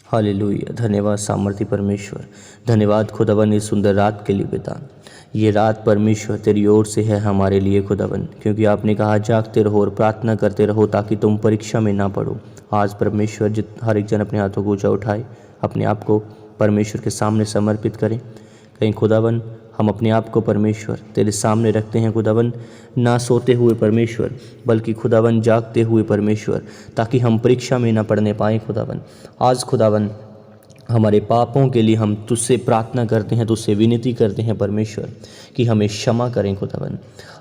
Hallelujah. धन्यवाद सामर्थी परमेश्वर। धन्यवाद खुदावन इस सुंदर रात के लिए पिता। ये रात परमेश्वर तेरी ओर से है हमारे लिए खुदावन, क्योंकि आपने कहा जागते रहो और प्रार्थना करते रहो ताकि तुम परीक्षा में ना पड़ो। आज परमेश्वर हर एक जन अपने हाथों को ऊंचा उठाए, अपने आप को परमेश्वर के सामने समर्पित करें। कहीं खुदावन हम अपने आप को परमेश्वर तेरे सामने रखते हैं खुदावन, ना सोते हुए परमेश्वर बल्कि खुदावन जागते हुए परमेश्वर, ताकि हम परीक्षा में ना पड़ने पाएँ खुदावन। आज खुदावन हमारे पापों के लिए हम तुझसे प्रार्थना करते हैं, तुझसे विनती करते हैं परमेश्वर कि हमें क्षमा करें खुदावन।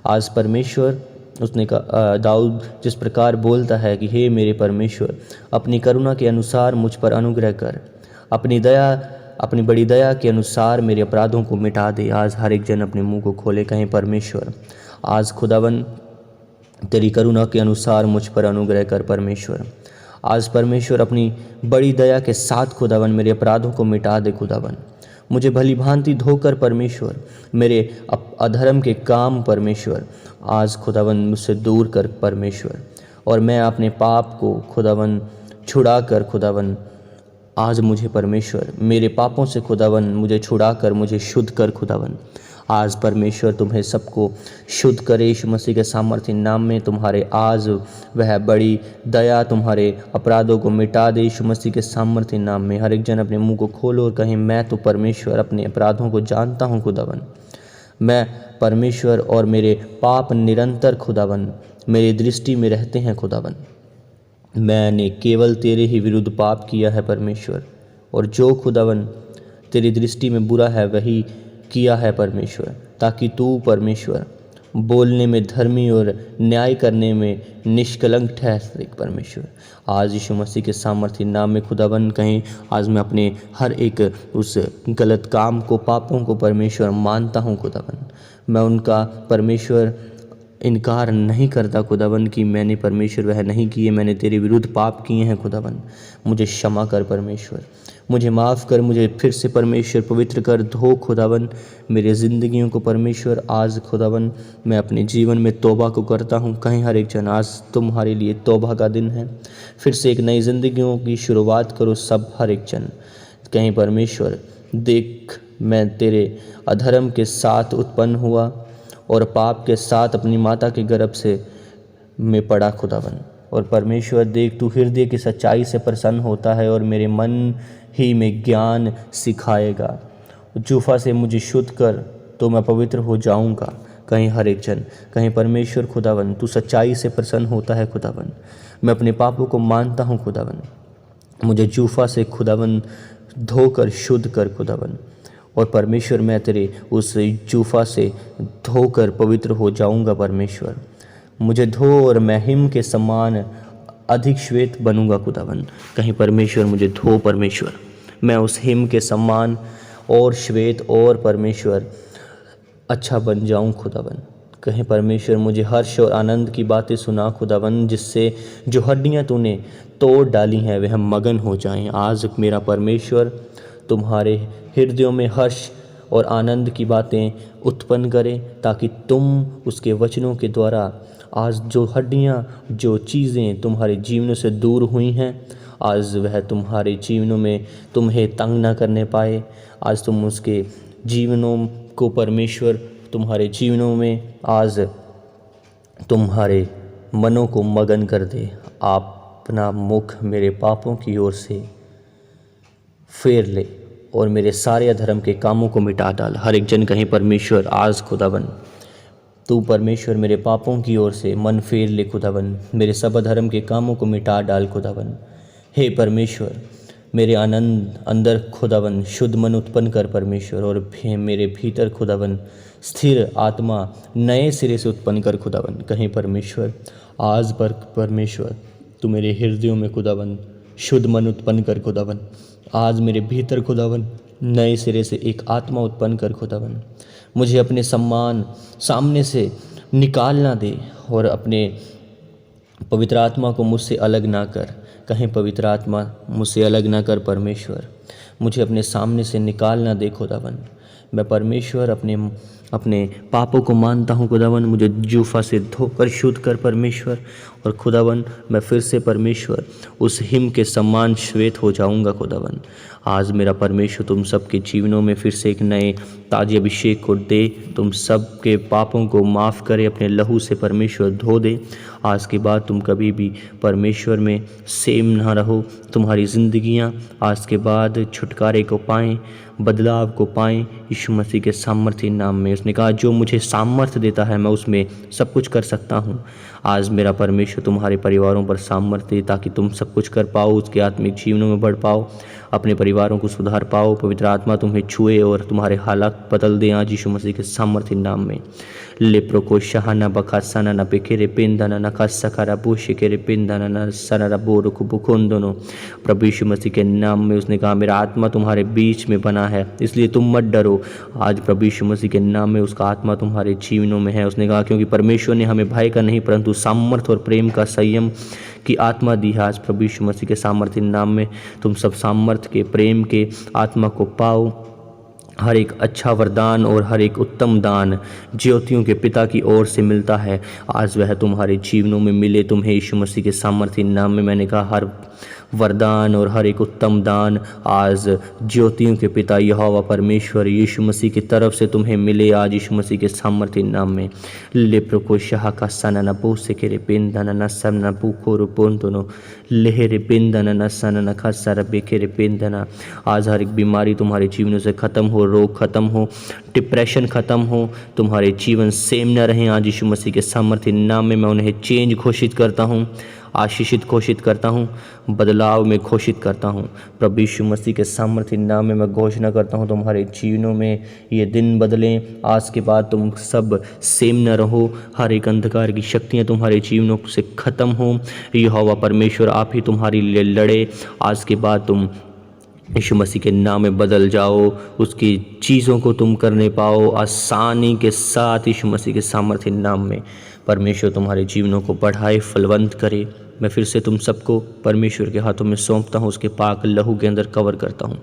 आज परमेश्वर उसने कहा, दाऊद जिस प्रकार बोलता है कि हे मेरे परमेश्वर, अपनी करुणा के अनुसार मुझ पर अनुग्रह कर, अपनी बड़ी दया के अनुसार मेरे अपराधों को मिटा दे। आज हर एक जन अपने मुंह को खोले, कहें परमेश्वर आज खुदावन तेरी करुणा के अनुसार मुझ पर अनुग्रह कर परमेश्वर। आज परमेश्वर अपनी बड़ी दया के साथ खुदावन मेरे अपराधों को मिटा दे खुदावन। मुझे भली भांति धोकर परमेश्वर मेरे अधर्म के काम परमेश्वर आज खुदावन मुझसे दूर कर परमेश्वर, और मैं अपने पाप को खुदावन छुड़ा कर खुदावन आज मुझे परमेश्वर मेरे पापों से खुदावन मुझे छुड़ा कर मुझे शुद्ध कर खुदावन। आज परमेश्वर तुम्हें सबको शुद्ध करे यीशु मसीह के सामर्थ्य नाम में। तुम्हारे आज वह बड़ी दया तुम्हारे अपराधों को मिटा दे यीशु मसीह के सामर्थ्य नाम में। हर एक जन अपने मुंह को खोलो और कहें, मैं तो परमेश्वर अपने अपराधों को जानता हूँ खुदावन। मैं परमेश्वर और मेरे पाप निरंतर खुदावन मेरी दृष्टि में रहते हैं खुदावन। मैंने केवल तेरे ही विरुद्ध पाप किया है परमेश्वर, और जो खुदावन तेरी दृष्टि में बुरा है वही किया है परमेश्वर, ताकि तू परमेश्वर बोलने में धर्मी और न्याय करने में निष्कलंक ठहरे परमेश्वर। आज यीशु मसीह के सामर्थ्य नाम में खुदावन कहीं आज मैं अपने हर एक उस गलत काम को, पापों को परमेश्वर मानता हूँ खुदावन। मैं उनका परमेश्वर इनकार नहीं करता खुदावन कि मैंने परमेश्वर वह नहीं किए, मैंने तेरे विरुद्ध पाप किए हैं खुदावन। मुझे क्षमा कर परमेश्वर, मुझे माफ़ कर, मुझे फिर से परमेश्वर पवित्र कर, धो खुदावन मेरे ज़िंदगियों को परमेश्वर। आज खुदावन मैं अपने जीवन में तौबा को करता हूँ। कहीं हर एक जन आज तुम्हारे लिए तौबा का दिन है, फिर से एक नई ज़िंदगियों की शुरुआत करो सब हर एक जन। कहीं परमेश्वर देख, मैं तेरे अधर्म के साथ उत्पन्न हुआ और पाप के साथ अपनी माता के गर्भ से मैं पड़ा खुदावन। और परमेश्वर देख, तू हृदय की सच्चाई से प्रसन्न होता है और मेरे मन ही में ज्ञान सिखाएगा। जूफा से मुझे शुद्ध कर तो मैं पवित्र हो जाऊंगा। कहीं हर एक जन कहीं परमेश्वर खुदावन तू सच्चाई से प्रसन्न होता है खुदावन। मैं अपने पापों को मानता हूँ खुदावन, मुझे जूफा से खुदावन धोकर शुद्ध कर खुदावन। और परमेश्वर मैं तेरे उस जूफा से धोकर पवित्र हो जाऊंगा परमेश्वर। मुझे धो और मैं हिम के समान अधिक श्वेत बनूंगा खुदावन। कहीं परमेश्वर मुझे धो परमेश्वर, मैं उस हिम के समान और श्वेत और परमेश्वर अच्छा बन जाऊं खुदावन। कहीं परमेश्वर मुझे हर्ष और आनंद की बातें सुना खुदावन, जिससे जो हड्डियां तूने तोड़ डाली हैं वह मगन हो जाएं। आज मेरा परमेश्वर तुम्हारे हृदयों में हर्ष और आनंद की बातें उत्पन्न करे, ताकि तुम उसके वचनों के द्वारा आज जो हड्डियां, जो चीज़ें तुम्हारे जीवनों से दूर हुई हैं, आज वह तुम्हारे जीवनों में तुम्हें तंग ना करने पाए। आज तुम उसके जीवनों को परमेश्वर तुम्हारे जीवनों में आज तुम्हारे मनों को मगन कर दे। आप अपना मुख मेरे पापों की ओर से फेर ले और मेरे सारे अधर्म के कामों को मिटा डाल। हर एक जन कहीं परमेश्वर आज खुदावन तू परमेश्वर मेरे पापों की ओर से मन फेर ले खुदावन, मेरे सब अधर्म के कामों को मिटा डाल खुदावन। हे परमेश्वर मेरे आनंद अंदर खुदावन शुद्ध मन उत्पन्न कर परमेश्वर, और मेरे भीतर खुदावन स्थिर आत्मा नए सिरे से उत्पन्न कर खुदावन। कहीं परमेश्वर आज पर परमेश्वर तू मेरे हृदयों में खुदावन शुद्ध मन उत्पन्न कर खुदावन। आज मेरे भीतर खुदावन नए सिरे से एक आत्मा उत्पन्न कर खुदावन। मुझे अपने सामने से निकालना दे और अपने पवित्र आत्मा को मुझसे अलग ना कर। कहीं पवित्र आत्मा मुझसे अलग ना कर परमेश्वर, मुझे अपने सामने से निकालना दे खुदावन। मैं परमेश्वर अपने पापों को मानता हूँ खुदावन, मुझे जूफा से धोकर शुद्ध कर परमेश्वर। और खुदावन मैं फिर से परमेश्वर उस हिम के समान श्वेत हो जाऊँगा खुदावन। आज मेरा परमेश्वर तुम सबके जीवनों में फिर से एक नए ताजे अभिषेक को दे, तुम सबके पापों को माफ़ करे, अपने लहू से परमेश्वर धो दे। आज के बाद तुम कभी भी परमेश्वर में सेम ना रहो, तुम्हारी ज़िंदगियाँ आज के बाद छुटकारे को पाएँ, बदलाव को पाएँ यीशु मसीह के सामर्थ्य नाम में। उसने कहा जो मुझे सामर्थ्य देता है मैं उसमें सब कुछ कर सकता हूँ। आज मेरा परमेश्वर तुम्हारे परिवारों पर सामर्थ्य दे ताकि तुम सब कुछ कर पाओ, उसके आत्मिक जीवनों में बढ़ पाओ, अपने परिवारों को सुधार पाओ। पवित्र आत्मा तुम्हें छुए और तुम्हारे हालात बदल दें आज यीशु मसीह के सामर्थ्य नाम में। लेप्रो को शहाना बखा सना न पेखेरे पेंदना न खसखरा बोशे के पेंदना न सना बोर को बुकोन दोनों। प्रभु यीशु मसीह के नाम में उसने कहा मेरा आत्मा तुम्हारे बीच में बना है इसलिए तुम मत डरो। आज प्रभु यीशु मसीह के नाम में उसका आत्मा तुम्हारे जीवनों में है। उसने कहा क्योंकि परमेश्वर ने हमें भय का नहीं परंतु सामर्थ और प्रेम का, संयम की आत्मा दी है। आज प्रभु यीशु मसीह के सामर्थ्य नाम में तुम सब सामर्थ्य के, प्रेम के आत्मा को पाओ। हर एक अच्छा वरदान और हर एक उत्तम दान ज्योतियों के पिता की ओर से मिलता है, आज वह तुम्हारे जीवनों में मिले तुम्हें यीशु मसीह के सामर्थ्य नाम में। मैंने कहा हर वरदान और हर एक उत्तम दान आज ज्योतियों के पिता यहोवा परमेश्वर यीशु मसीह की तरफ से तुम्हें मिले आज यीशु मसीह के सामर्थ्य नाम में। लेप्रो को शाह का सना न पो से के पेंदन न सम न पूखो रूपोन दोनों लेहरे पेंदन न सन न खसा रबे के पेंदना। आज हर एक बीमारी तुम्हारे जीवनों से ख़त्म हो, रोग खत्म हो, डिप्रेशन ख़त्म हो, तुम्हारे जीवन सेम न रहें आज यीशु मसीह के सामर्थ्य नाम में। मैं उन्हें चेंज घोषित करता हूँ, आशीषित घोषित करता हूँ, बदलाव में घोषित करता हूँ। प्रभु यीशु मसीह के सामर्थ्य नाम में मैं घोषणा करता हूँ तुम्हारे जीवनों में ये दिन बदलें। आज के बाद तुम सब सेम न रहो, हर एक अंधकार की शक्तियाँ तुम्हारे जीवनों से ख़त्म हो। यहोवा परमेश्वर आप ही तुम्हारे लिए लड़े। आज के बाद तुम यीशु मसीह के नाम में बदल जाओ, उसकी चीज़ों को तुम करने पाओ आसानी के साथ। यीशु मसीह के सामर्थ्य नाम में परमेश्वर तुम्हारे जीवनों को बढ़ाए, फलवंत करे। मैं फिर से तुम सबको परमेश्वर के हाथों में सौंपता हूँ, उसके पाक लहू के अंदर कवर करता हूँ।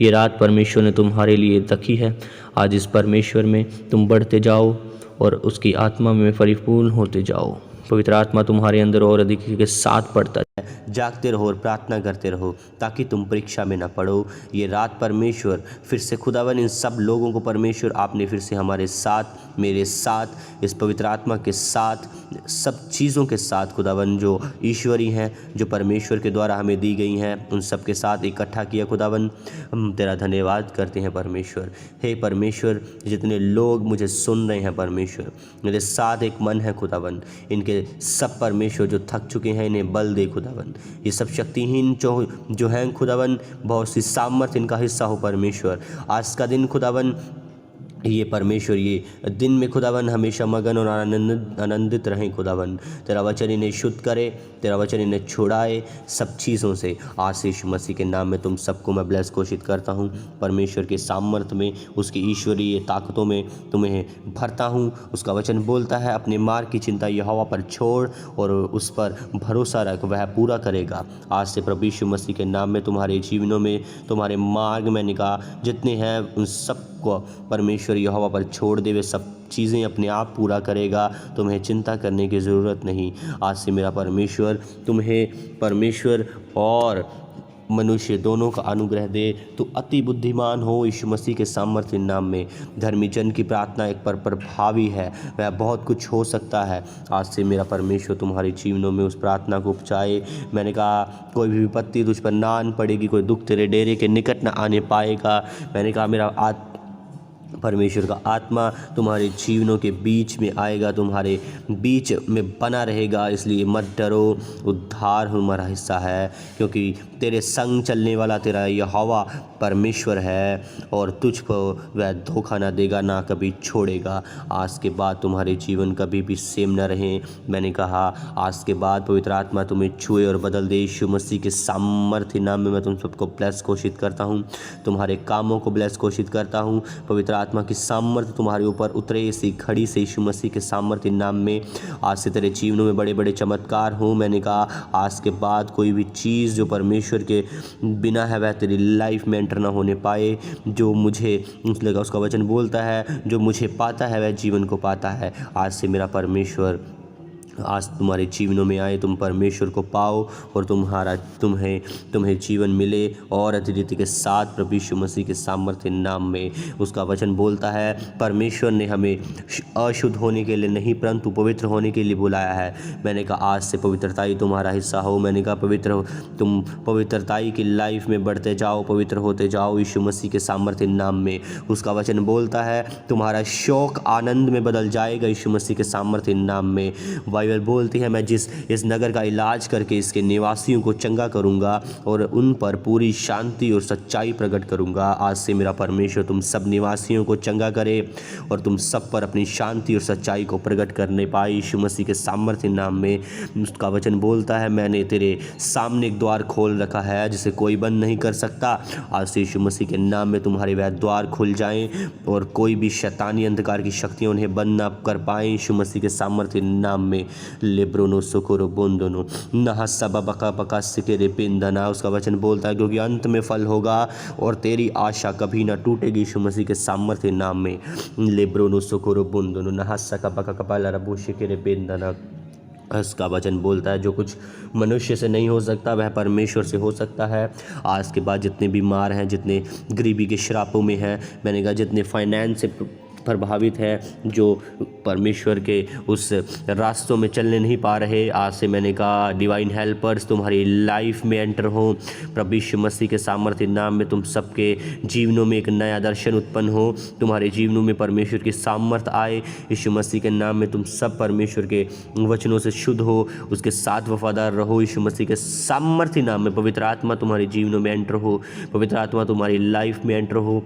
ये रात परमेश्वर ने तुम्हारे लिए रखी है। आज इस परमेश्वर में तुम बढ़ते जाओ और उसकी आत्मा में परिपूर्ण होते जाओ। पवित्र आत्मा तुम्हारे अंदर और अधिक के साथ पड़ता है। जागते रहो और प्रार्थना करते रहो ताकि तुम परीक्षा में न पड़ो। ये रात परमेश्वर फिर से खुदावन इन सब लोगों को परमेश्वर आपने फिर से हमारे साथ, मेरे साथ, इस पवित्र आत्मा के साथ, सब चीज़ों के साथ खुदावन जो ईश्वरी हैं, जो परमेश्वर के द्वारा हमें दी गई हैं, उन सब के साथ इकट्ठा किया खुदावन। हम तेरा धन्यवाद करते हैं परमेश्वर। हे परमेश्वर, जितने लोग मुझे सुन रहे हैं परमेश्वर, मेरे साथ एक मन है खुदावन, इनके सब परमेश्वर जो थक चुके हैं इन्हें बल दे खुदावन। ये सब शक्तिहीन जो हैं खुदावन, बहुत सी सामर्थ इनका हिस्सा हो परमेश्वर। आज का दिन खुदावन ये परमेश्वर ये दिन में खुदावन हमेशा मगन और आनंदित रहें खुदावन। तेरा वचन इन्हें शुद्ध करे, तेरा वचन इन्हें छुड़ाए सब चीज़ों से। आज यीशु मसीह के नाम में तुम सबको मैं ब्लेस घोषित करता हूँ। परमेश्वर के सामर्थ्य में, उसकी ईश्वरीय ताकतों में तुम्हें भरता हूँ। उसका वचन बोलता है अपने मार्ग की चिंता यहोवा पर छोड़ और उस पर भरोसा रख, वह पूरा करेगा। आज से प्रभु यीशु मसीह के नाम में तुम्हारे जीवनों में, तुम्हारे मार्ग में निकाह जितने हैं उन सब को परमेश्वर यहोवा पर छोड़ दे, वे सब चीज़ें अपने आप पूरा करेगा। तुम्हें चिंता करने की ज़रूरत नहीं। आज से मेरा परमेश्वर तुम्हें परमेश्वर और मनुष्य दोनों का अनुग्रह दे। तो अति बुद्धिमान हो यीशु मसीह के सामर्थ्य नाम में। धर्मी जन की प्रार्थना एक पर प्रभावी है, वह बहुत कुछ हो सकता है। आज से मेरा परमेश्वर तुम्हारे जीवनों में उस प्रार्थना को उपजाए। मैंने कहा कोई भी विपत्ति तुझ पर ना आन पड़ेगी, कोई दुख तेरे डेरे के निकट ना आने पाएगा। मैंने कहा मेरा परमेश्वर का आत्मा तुम्हारे जीवनों के बीच में आएगा, तुम्हारे बीच में बना रहेगा। इसलिए मत डरो, उद्धार हमारा हिस्सा है, क्योंकि तेरे संग चलने वाला तेरा यहोवा परमेश्वर है और तुझको वह धोखा ना देगा, ना कभी छोड़ेगा। आज के बाद तुम्हारे जीवन कभी भी सेम न रहें। मैंने कहा आज के बाद पवित्र आत्मा तुम्हें छुए और बदल दे। यीशु मसीह के सामर्थ्य नाम में मैं तुम सबको ब्लेस घोषित करता हूँ, तुम्हारे कामों को ब्लेस घोषित करता हूँ। पवित्र आत्मा आत्मा की सामर्थ्य तुम्हारे ऊपर उतरे इसी घड़ी से यीशु मसीह के सामर्थ्य नाम में। आज से तेरे जीवनों में बड़े बड़े चमत्कार हों। मैंने कहा आज के बाद कोई भी चीज़ जो परमेश्वर के बिना है वह तेरी लाइफ में एंटर ना होने पाए। जो मुझे लगा, उसका वचन बोलता है जो मुझे पाता है वह जीवन को पाता है। आज से मेरा परमेश्वर आज तुम्हारे जीवनों में आए, तुम परमेश्वर को पाओ और तुम्हें जीवन मिले और अतिथि के साथ प्रभु यीशु मसीह के सामर्थ्य नाम में। उसका वचन बोलता है परमेश्वर ने हमें अशुद्ध होने के लिए नहीं परंतु पवित्र होने के लिए बुलाया है। मैंने कहा आज से पवित्रताई तुम्हारा हिस्सा हो। मैंने कहा तुम पवित्रताई की लाइफ में बढ़ते जाओ, पवित्र होते जाओ यीशु मसीह के सामर्थ्य नाम में। उसका वचन बोलता है तुम्हारा शौक आनंद में बदल जाएगा यीशु मसीह के सामर्थ्य नाम में। बाइबल बोलती है मैं इस नगर का इलाज करके इसके निवासियों को चंगा करूंगा और उन पर पूरी शांति और सच्चाई प्रकट करूंगा। आज से मेरा परमेश्वर तुम सब निवासियों को चंगा करे और तुम सब पर अपनी शांति और सच्चाई को प्रकट करने पाए यीशु मसीह के सामर्थ्य नाम में। उसका वचन बोलता है मैंने तेरे सामने एक द्वार खोल रखा है जिसे कोई बंद नहीं कर सकता। आज से यीशु मसीह के नाम में तुम्हारे वह द्वार खुल जाएं और कोई भी शैतानी अंधकार की शक्तियां उन्हें बंद ना कर पाएं यीशु मसीह के सामर्थ्य नाम में। लेब्रोनो सोकोरो बोंदोनो नहा सबा बका बका सिकेरे पिंदना। उसका वचन बोलता है क्योंकि अंत में फल होगा और तेरी आशा कभी ना टूटेगी यीशु मसीह के सामर्थ्य नाम में। लेब्रोनो सोकोरो बोंदोनो नहा सका बका कपाला रबो सिकेरे पिंदना। उसका वचन बोलता है जो कुछ मनुष्य से नहीं हो सकता वह परमेश्वर से हो सकता है। आज के बाद जितने बीमार हैं, जितने गरीबी के श्रापों में हैं, मैंने कहा जितने फाइनेंस से प्रभावित है, जो परमेश्वर के उस रास्तों में चलने नहीं पा रहे, आज से मैंने कहा डिवाइन हेल्पर्स तुम्हारी लाइफ में एंटर हो। प्रभु यीशु मसीह के सामर्थ्य नाम में तुम सबके जीवनों में एक नया दर्शन उत्पन्न हो। तुम्हारे जीवनों में परमेश्वर की सामर्थ्य आए यीशु मसीह के नाम में। तुम सब परमेश्वर के वचनों से शुद्ध हो, उसके साथ वफादार रहो यीशु मसीह के सामर्थ्य नाम में। पवित्र आत्मा तुम्हारे जीवनों में एंटर हो, पवित्र आत्मा तुम्हारी लाइफ में एंटर हो,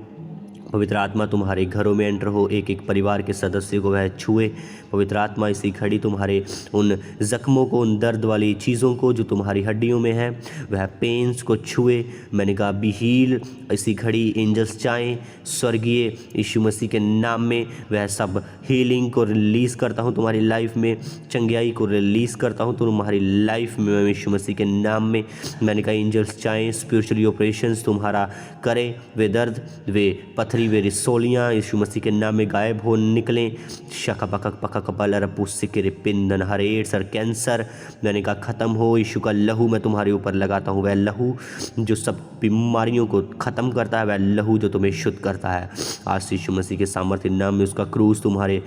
पवित्र आत्मा तुम्हारे घरों में एंटर हो, एक एक परिवार के सदस्य को वह छुए। पवित्र आत्मा इसी घड़ी तुम्हारे उन जख्मों को, उन दर्द वाली चीज़ों को जो तुम्हारी हड्डियों में है वह पेन्स को छुए। मैंने कहा बी हील। इसी घड़ी एंजल्स जाएं स्वर्गीय यीशु मसीह के नाम में। वह सब हीलिंग को रिलीज़ करता हूँ तुम्हारी लाइफ में, चंगियाई को रिलीज़ करता हूँ तुम्हारी लाइफ में यीशु मसीह के नाम में। मैंने कहा एंजल्स जाएं स्पिरिचुअली ऑपरेशंस तुम्हारा करें, वे दर्द, वे पथरी, वे रिसोलियाँ यीशु मसीह के नाम में गायब हो निकलें। शका पका पका कपाल रपूस के पिंदन हर एड्स और कैंसर मैंने कहा ख़त्म हो। यीशु का लहू मैं तुम्हारे ऊपर लगाता हूँ, वह लहू जो सब बीमारियों को ख़त्म करता है, वह लहू जो तुम्हें शुद्ध करता है। आज यीशु मसीह के सामर्थ्य नाम में उसका क्रूस तुम्हारे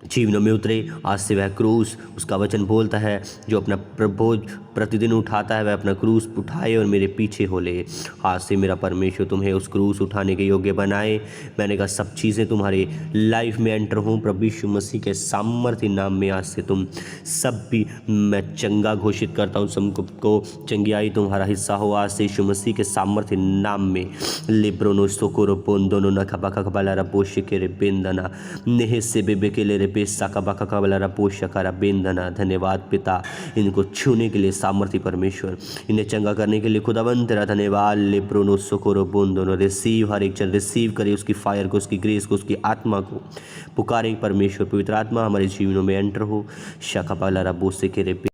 जीवनों में उतरे। आज से वह क्रूस, उसका वचन बोलता है जो अपना बोझ प्रतिदिन उठाता है वह अपना क्रूस उठाए और मेरे पीछे हो ले। आज से मेरा परमेश्वर तुम्हें उस क्रूस उठाने के योग्य बनाए। मैंने कहा सब चीज़ें तुम्हारे लाइफ में एंटर हों प्रभु यीशु मसीह के सामर्थ्य नाम में। आज से तुम सब भी मैं चंगा घोषित करता हूँ, सबको चंगियाई तुम्हारा हिस्सा हो आज से यीशु मसीह के सामर्थ्य नाम में। लिब्रोनो सोकोरो पोंदोनो नखबा खबला रपोश के रे बेंदना नेह से बेबे के ले रे बेसा कबा खबला रपोश का बेंदना। धन्यवाद पिता, इनको छूने के लिए सामर्थ्य परमेश्वर, इन्हें चंगा करने के लिए खुदावंद तेरा धन्यवाद। लिब्रोनो सोकोरो बोंदोनो रिसीव, हर एक जन रिसीव करे उसकी फायर को, उसकी ग्रेस को, उसकी आत्मा को पुकारें परमेश्वर। पवित्र आत्मा हमारे जीवनों में एंटर हो। शाखा पाला रबो से के रे